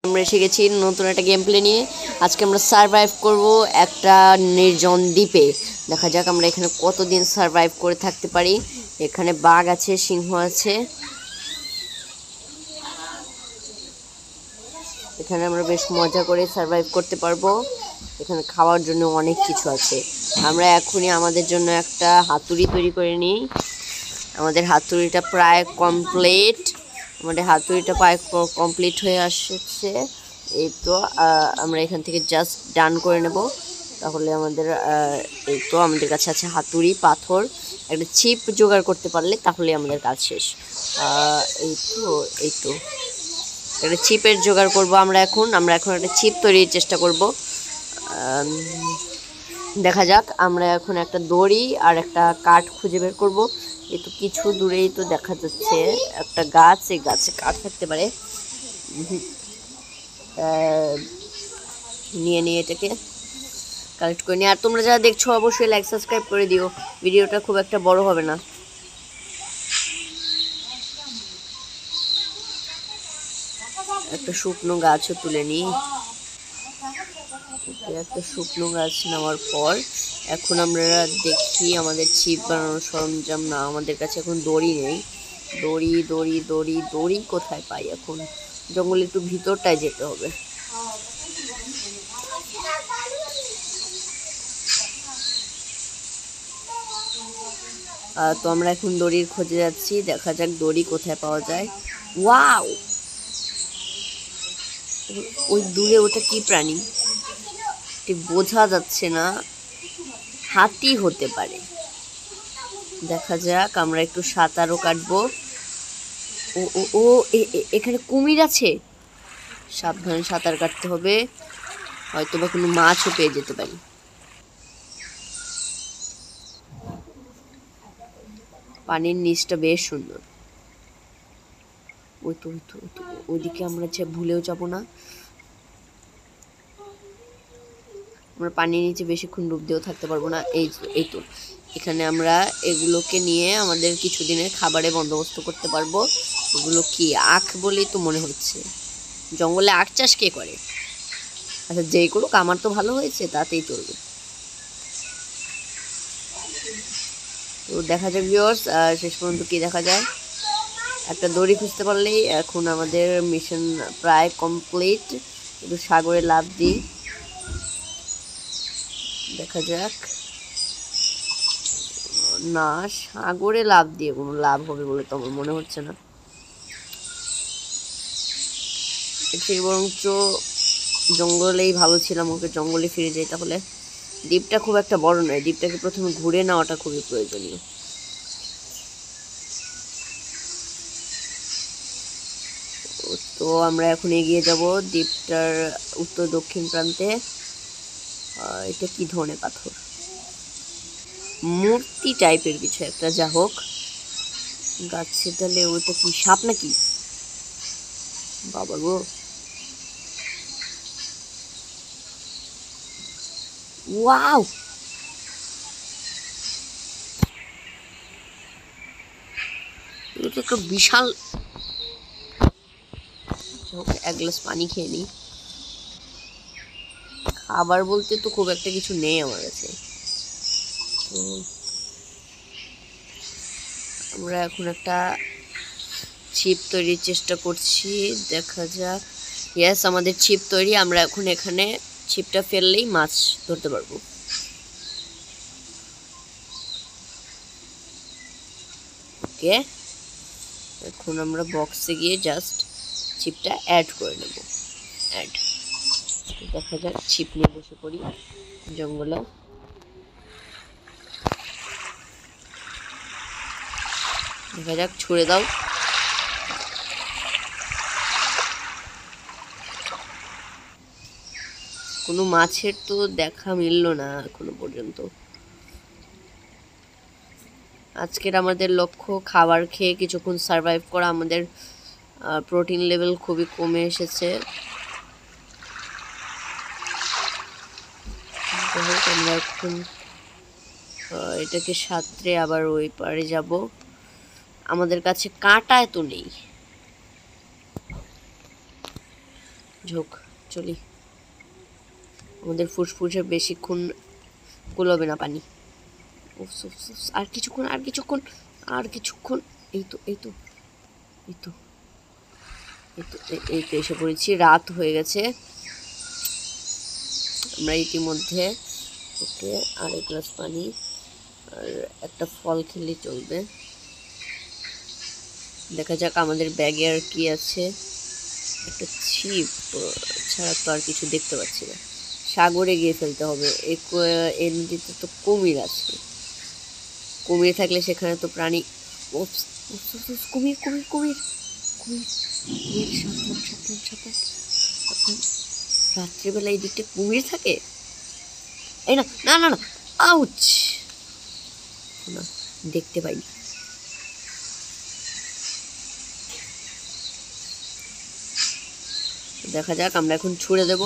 আমরা এসে গেছি নতুন একটা গেম প্লে নিয়ে। আজকে আমরা সারভাইভ করব একটা নির্জন দ্বীপে। দেখা যাক আমরা এখানে কতদিন সারভাইভ করে থাকতে পারি। এখানে বাঘ আছে, সিংহ আছে, এখানে আমরা বেশ মজা করে সারভাইভ করতে পারবো। এখানে খাওয়ার জন্য অনেক কিছু আছে। আমরা এখনই আমাদের জন্য একটা হাতুড়ি তৈরি করে নিই। আমাদের হাতুড়িটা প্রায় কমপ্লিট। হয়ে আসছে। এই তো আমরা এখান থেকে জাস্ট ডান করে নেব। তাহলে আমাদের এই তো আমাদের কাছে আছে হাতুড়ি, পাথর, একটা ছিপ জোগাড় করতে পারলে তাহলে আমাদের কাজ শেষ। এই তো একটা ছিপের জোগাড় করব আমরা এখন একটা ছিপ তৈরির চেষ্টা করব। দেখা যাক। আমরা এখন একটা দড়ি আর একটা কাঠ খুঁজে বের করব। এই তো কিছু দূরেই তো দেখা যাচ্ছে একটা গাছ, এই গাছে কাঠ থাকতে পারে। নিয়ে এটাকে কালেক্ট করে নিই। আর তোমরা যারা দেখছো অবশ্যই লাইক সাবস্ক্রাইব করে দিও, ভিডিওটা খুব একটা বড় হবে না। একটা শুকনো গাছও তুলে নিই। একটা শুকনো গাছ নেওয়ার পর এখন আমরা দেখি আমাদের ছিপ বানানোর সরঞ্জাম না, আমাদের কাছে এখন দড়ি নেই। দড়ি দড়ি দড়ি দড়ি কোথায় পাই? এখন জঙ্গলের একটু ভিতরটায় যেতে হবে। তো আমরা এখন দড়ির খোঁজে যাচ্ছি। দেখা যাক দড়ি কোথায় পাওয়া যায়। ওয়াও, ওই দূরে ওটা কি প্রাণী ঠিক বোঝা যাচ্ছে না, হাতি হতে পারে। দেখা যাক, আমরা একটু সাঁতারও কাটবো। ও ও ও এখানে কুমির আছে, সাবধানে সাঁতার কাটতে হবে, হয়তো বা কোনো মাছও পেয়ে যেতে পারি। পানির নিচটা বেশ সুন্দর। ওইদিকে আমরা ভুলেও যাব না। আমরা পানির নিচে বেশিক্ষণ ডুব দিয়েও থাকতে পারবো না। এই তো এখানে আমরা এগুলোকে নিয়ে আমাদের কিছুদিনের খাবারের বন্দোবস্ত করতে পারবো। এগুলো কি আখ বলেই তো মনে হচ্ছে। জঙ্গলে আখ চাষ কে করে? আচ্ছা, যেই করুক, আমার তো ভালো হয়েছে, তাতেই চলবে। তো দেখা যাক ভিউয়ার্স, শেষ পর্যন্ত কি দেখা যায়। একটা দড়ি খুঁজতে পারলেই এখন আমাদের মিশন প্রায় কমপ্লিট। একটু সাগরে লাফ দিই, দেখা যাক। না, সাগরে লাফ দিয়ে কোনো লাভ হবে বলে তো আমার মনে হচ্ছে না। এর থেকে বরঞ্চ জঙ্গলেই ভালো ছিলাম, ওকে জঙ্গলে ফিরে যাই তাহলে। দ্বীপটা খুব একটা বড় নয়, দ্বীপটাকে প্রথমে ঘুরে নেওয়াটা খুবই প্রয়োজনীয়। তো আমরা এখন এগিয়ে যাব দ্বীপটার উত্তর দক্ষিণ প্রান্তে। এটা কি ধরনের পাথর? মূর্তি টাইপের কিছু একটা, যা হোক। গাছের ডালে ওটা কি সাপ নাকি? বাবা গো, ওয়াও, এটা একটা বিশাল। এক গ্লাস পানি খেয়ে নিই। খাবার বলতে তো খুব একটা কিছু নেই আমার কাছে। তো আমরা এখন একটা ছিপ তৈরির চেষ্টা করছি, দেখা যাক। ইয়েস, আমাদের ছিপ তৈরি। আমরা এখন এখানে ছিপটা ফেললেই মাছ ধরতে পারবো। ওকে, এখন আমরা বক্সে গিয়ে জাস্ট ছিপটা অ্যাড করে নেব। অ্যাড, দেখা যাক। ছিপ নিয়ে বসে পড়ি জঙ্গলে। দেখা যাক, ছুঁড়ে দাও। কোনো মাছের তো দেখা মিলল না এখনো পর্যন্ত। আজকের আমাদের লক্ষ্য খাবার খেয়ে কিছুক্ষণ সারভাইভ করা। আমাদের প্রোটিন লেভেল খুবই কমে এসেছে। আমরা এখন এটাকে সাঁতরে আবার ওই পারে যাব। আমাদের কাছে কাঁটা তো নেই, ঝোঁক চলি, আমাদের ফুসফুসে বেশিক্ষণ কুলাবে না পানি। আর কিছুক্ষণ, আর কিছুক্ষণ, আর কিছুক্ষণ। এই তো এই তো এই তো এই তো এই তো এসে পড়েছি। রাত হয়ে গেছে। আমরা ইতিমধ্যে ওকে আর এক গ্লাস পানি আর একটা ফল খেলে চলবে। দেখা যাক আমাদের ব্যাগে আর কি আছে। একটা ছিপ ছাড়া তো আর কিছু দেখতে পাচ্ছি না। সাগরে গিয়ে ফেলতে হবে। এই নদীতে তো কুমির আছে, কুমির থাকলে সেখানে তো প্রাণী। কুমির কুমির কুমির কুমির কুমির, সাবধান সাবধান সাবধান সাবধান। রাত্রিবেলা এই দিকটা কুমির থাকে? এই না না না না, আউচ! না, দেখতে পাইনি। দেখা যাক, আমরা এখন ছুঁড়ে দেব।